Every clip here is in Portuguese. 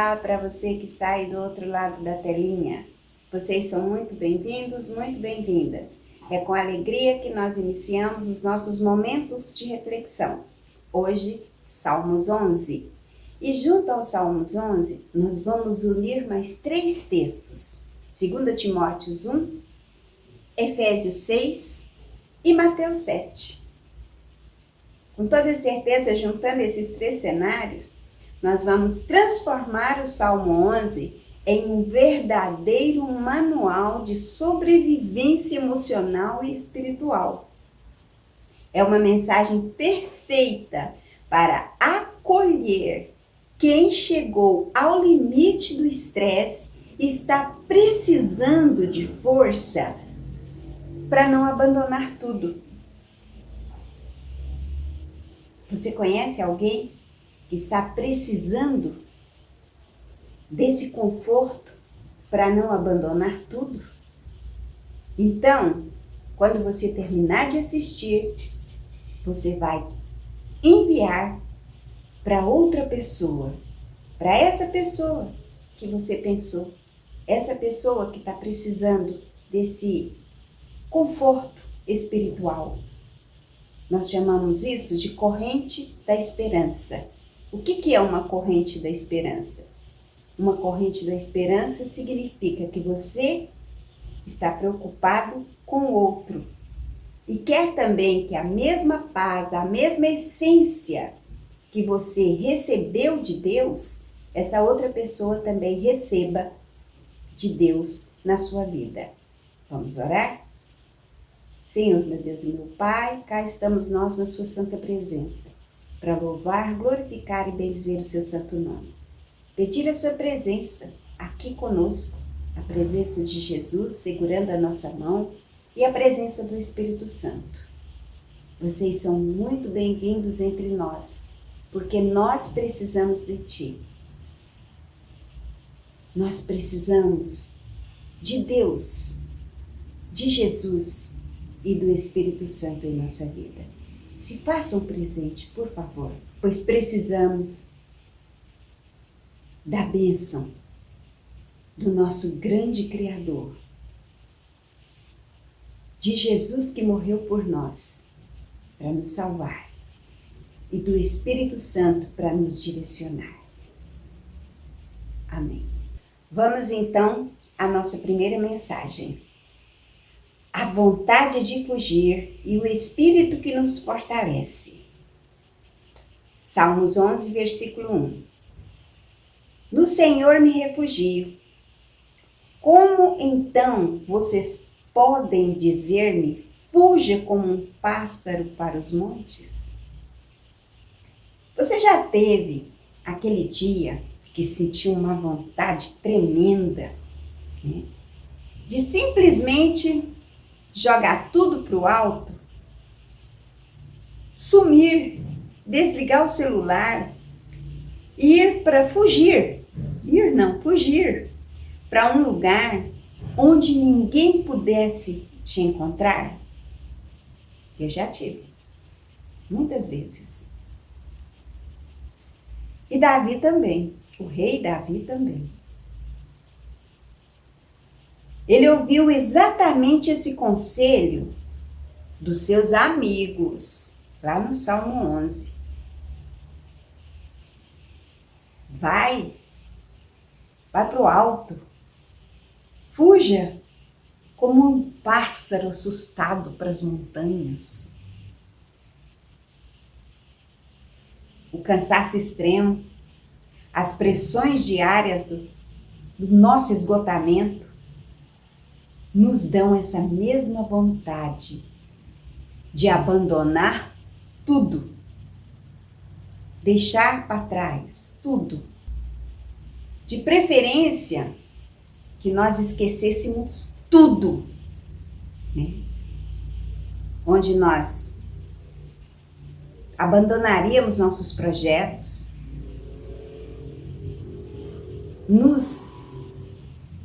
Olá para você que está aí do outro lado da telinha. Vocês são muito bem-vindos, muito bem-vindas. É com alegria que nós iniciamos os nossos momentos de reflexão. Hoje, Salmos 11. E junto aos Salmos 11, nós vamos unir mais 3 textos. 2 Timóteo 1, Efésios 6 e Mateus 7. Com toda certeza, juntando esses 3 cenários, nós vamos transformar o Salmo 11 em um verdadeiro manual de sobrevivência emocional e espiritual. É uma mensagem perfeita para acolher quem chegou ao limite do estresse e está precisando de força para não abandonar tudo. Você conhece alguém que está precisando desse conforto para não abandonar tudo? Então, quando você terminar de assistir, você vai enviar para outra pessoa, para essa pessoa que você pensou, essa pessoa que está precisando desse conforto espiritual. Nós chamamos isso de corrente da esperança. O que é uma corrente da esperança? Uma corrente da esperança significa que você está preocupado com o outro e quer também que a mesma paz, a mesma essência que você recebeu de Deus, essa outra pessoa também receba de Deus na sua vida. Vamos orar? Senhor, meu Deus e meu Pai, cá estamos nós na sua santa presença, para louvar, glorificar e bendizer o seu santo nome. Pedir a sua presença aqui conosco, a presença de Jesus segurando a nossa mão e a presença do Espírito Santo. Vocês são muito bem-vindos entre nós, porque nós precisamos de Ti. Nós precisamos de Deus, de Jesus e do Espírito Santo em nossa vida. Se façam presente, por favor, pois precisamos da bênção do nosso grande Criador, de Jesus que morreu por nós, para nos salvar, e do Espírito Santo para nos direcionar. Amém. Vamos então à nossa primeira mensagem. A vontade de fugir e o Espírito que nos fortalece. Salmos 11, versículo 1. No Senhor me refugio. Como então vocês podem dizer-me, fuja como um pássaro para os montes? Você já teve aquele dia que sentiu uma vontade tremenda, né, de simplesmente jogar tudo para o alto, sumir, desligar o celular, ir para um lugar onde ninguém pudesse te encontrar? Eu já tive, muitas vezes. E Davi também, o rei Davi também. Ele ouviu exatamente esse conselho dos seus amigos, lá no Salmo 11. Vai para o alto, fuja como um pássaro assustado para as montanhas. O cansaço extremo, as pressões diárias do nosso esgotamento, nos dão essa mesma vontade de abandonar tudo, deixar para trás tudo. De preferência, que nós esquecêssemos tudo, né? Onde nós abandonaríamos nossos projetos, nos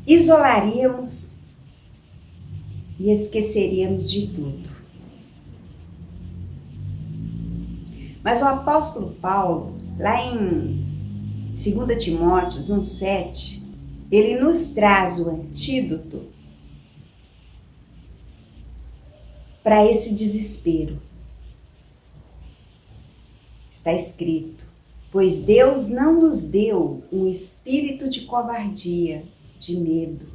isolaríamos e esqueceríamos de tudo. Mas o apóstolo Paulo, lá em 2 Timóteo 1,7, ele nos traz o antídoto para esse desespero. Está escrito: pois Deus não nos deu um espírito de covardia, de medo,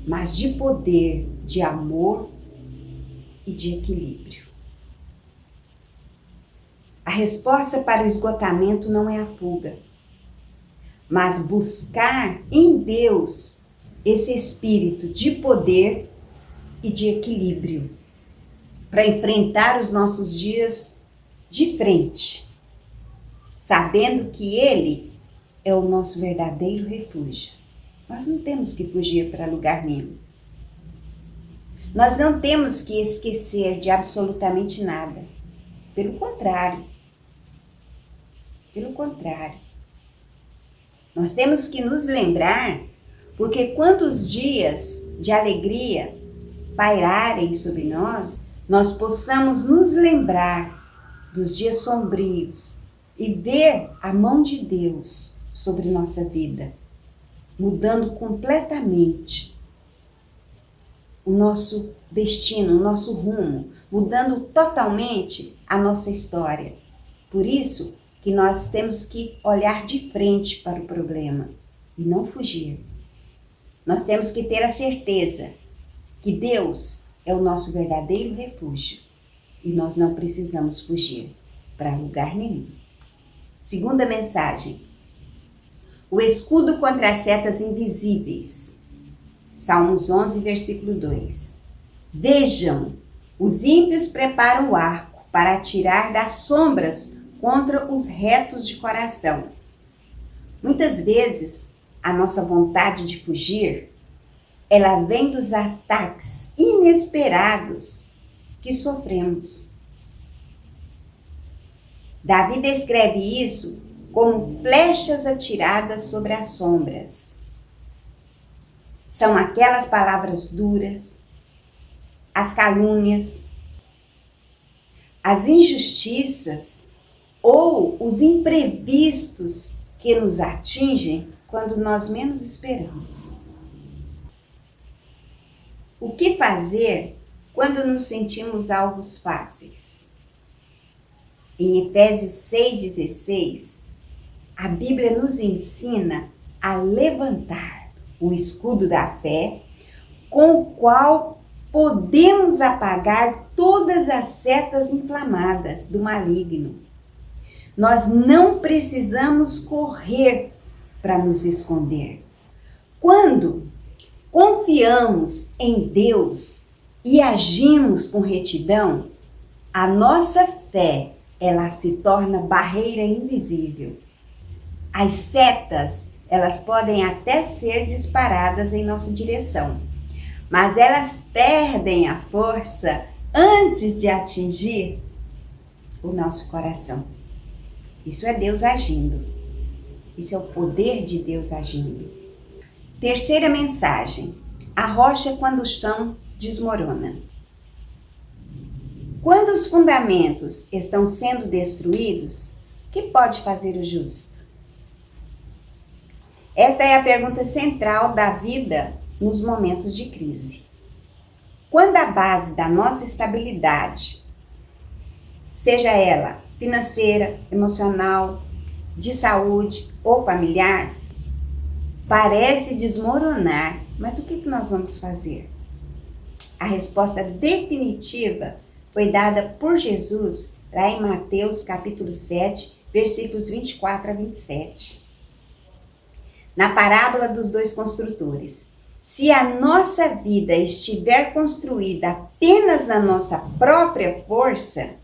mas de poder, de amor e de equilíbrio. A resposta para o esgotamento não é a fuga, mas buscar em Deus esse espírito de poder e de equilíbrio para enfrentar os nossos dias de frente, sabendo que Ele é o nosso verdadeiro refúgio. Nós não temos que fugir para lugar nenhum. Nós não temos que esquecer de absolutamente nada. Pelo contrário. Nós temos que nos lembrar, porque quando os dias de alegria pairarem sobre nós, nós possamos nos lembrar dos dias sombrios e ver a mão de Deus sobre nossa vida, mudando completamente o nosso destino, o nosso rumo, mudando totalmente a nossa história. Por isso que nós temos que olhar de frente para o problema e não fugir. Nós temos que ter a certeza que Deus é o nosso verdadeiro refúgio e nós não precisamos fugir para lugar nenhum. Segunda mensagem: o escudo contra as setas invisíveis. Salmos 11, versículo 2. Vejam, os ímpios preparam o arco para atirar das sombras contra os retos de coração. Muitas vezes, a nossa vontade de fugir, ela vem dos ataques inesperados que sofremos. Davi descreve isso como flechas atiradas sobre as sombras. São aquelas palavras duras, as calúnias, as injustiças ou os imprevistos que nos atingem quando nós menos esperamos. O que fazer quando nos sentimos alvos fáceis? Em Efésios 6,16, a Bíblia nos ensina a levantar o escudo da fé, com o qual podemos apagar todas as setas inflamadas do maligno. Nós não precisamos correr para nos esconder. Quando confiamos em Deus e agimos com retidão, a nossa fé, ela se torna barreira invisível. As setas, elas podem até ser disparadas em nossa direção, mas elas perdem a força antes de atingir o nosso coração. Isso é Deus agindo. Isso é o poder de Deus agindo. Terceira mensagem: a rocha quando o chão desmorona. Quando os fundamentos estão sendo destruídos, o que pode fazer o justo? Esta é a pergunta central da vida nos momentos de crise. Quando a base da nossa estabilidade, seja ela financeira, emocional, de saúde ou familiar, parece desmoronar, mas o que nós vamos fazer? A resposta definitiva foi dada por Jesus lá em Mateus capítulo 7, versículos 24 a 27. Na parábola dos dois construtores. Se a nossa vida estiver construída apenas na nossa própria força,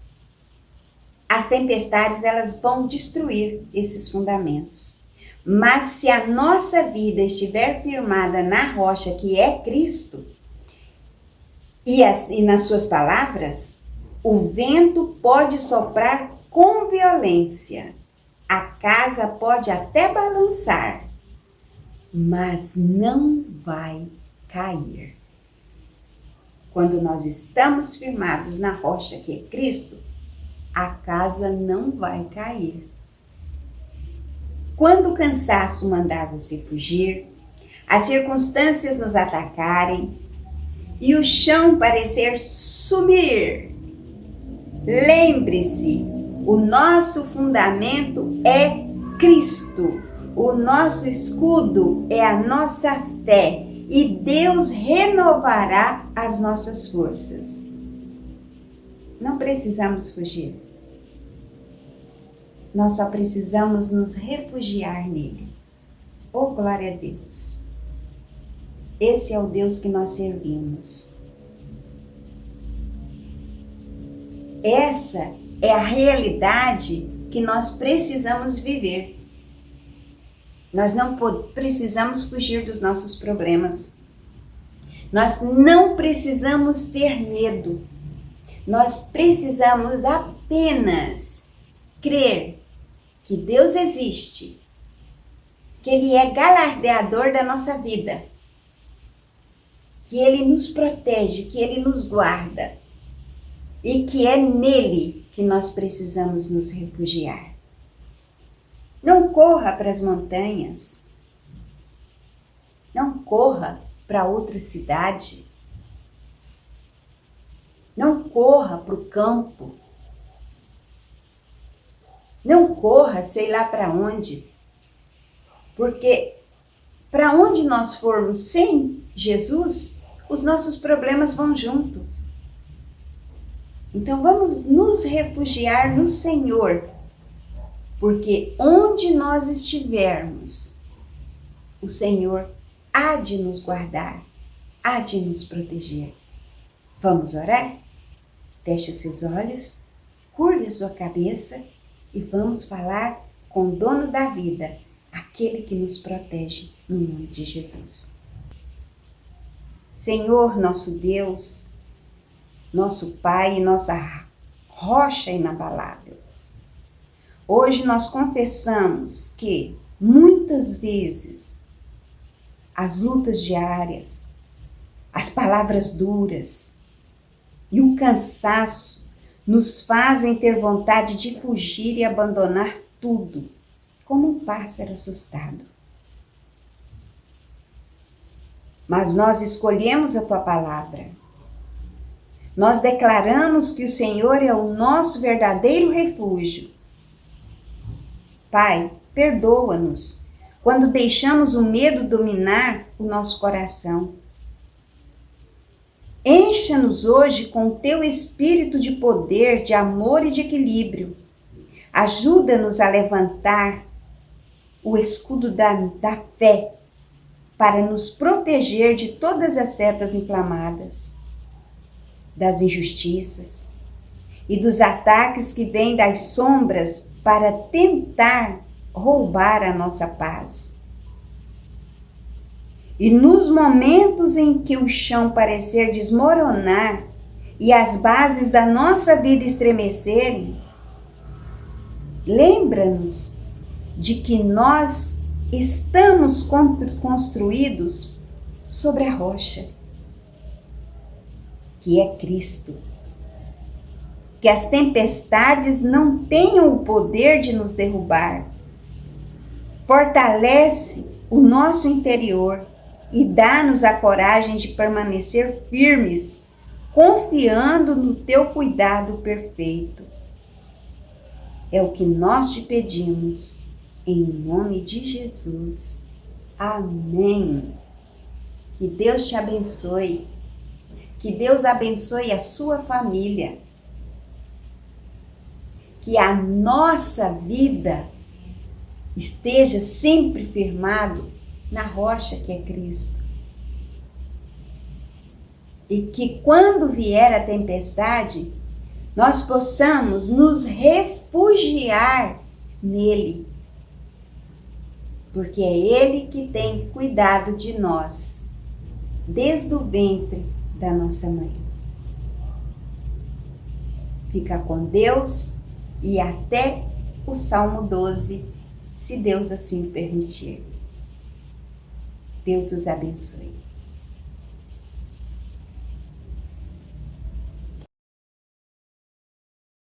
as tempestades elas vão destruir esses fundamentos. Mas se a nossa vida estiver firmada na rocha que é Cristo, e nas suas palavras, o vento pode soprar com violência, a casa pode até balançar, mas não vai cair. Quando nós estamos firmados na rocha que é Cristo, a casa não vai cair. quando o cansaço mandar você fugir, as circunstâncias nos atacarem e o chão parecer sumir, lembre-se, o nosso fundamento é Cristo. O nosso escudo é a nossa fé e Deus renovará as nossas forças. Não precisamos fugir. Nós só precisamos nos refugiar nele. Oh, glória a Deus! Esse é o Deus que nós servimos. Essa é a realidade que nós precisamos viver. Nós não precisamos fugir dos nossos problemas. Nós não precisamos ter medo. Nós precisamos apenas crer que Deus existe, que Ele é galardeador da nossa vida, que Ele nos protege, que Ele nos guarda e que é nele que nós precisamos nos refugiar. Não corra para as montanhas. Não corra para outra cidade. Não corra para o campo. Não corra, sei lá para onde. Porque para onde nós formos sem Jesus, os nossos problemas vão juntos. Então vamos nos refugiar no Senhor. Porque onde nós estivermos, o Senhor há de nos guardar, há de nos proteger. Vamos orar? Feche os seus olhos, curve a sua cabeça e vamos falar com o dono da vida, aquele que nos protege, no nome de Jesus. Senhor, nosso Deus, nosso Pai e nossa rocha inabalável. Hoje nós confessamos que, muitas vezes, as lutas diárias, as palavras duras e o cansaço nos fazem ter vontade de fugir e abandonar tudo, como um pássaro assustado. Mas nós escolhemos a Tua palavra. Nós declaramos que o Senhor é o nosso verdadeiro refúgio. Pai, perdoa-nos quando deixamos o medo dominar o nosso coração. Encha-nos hoje com o Teu espírito de poder, de amor e de equilíbrio. Ajuda-nos a levantar o escudo da fé para nos proteger de todas as setas inflamadas, das injustiças e dos ataques que vêm das sombras para tentar roubar a nossa paz. E nos momentos em que o chão parecer desmoronar e as bases da nossa vida estremecerem, lembra-nos de que nós estamos construídos sobre a rocha, que é Cristo. Que as tempestades não tenham o poder de nos derrubar. Fortalece o nosso interior e dá-nos a coragem de permanecer firmes, confiando no Teu cuidado perfeito. É o que nós te pedimos, em nome de Jesus. Amém. Que Deus te abençoe. Que Deus abençoe a sua família. Que a nossa vida esteja sempre firmado na rocha que é Cristo. E que quando vier a tempestade, nós possamos nos refugiar nele. Porque é Ele que tem cuidado de nós, desde o ventre da nossa mãe. Fica com Deus e até o Salmo 12, se Deus assim permitir. Deus os abençoe.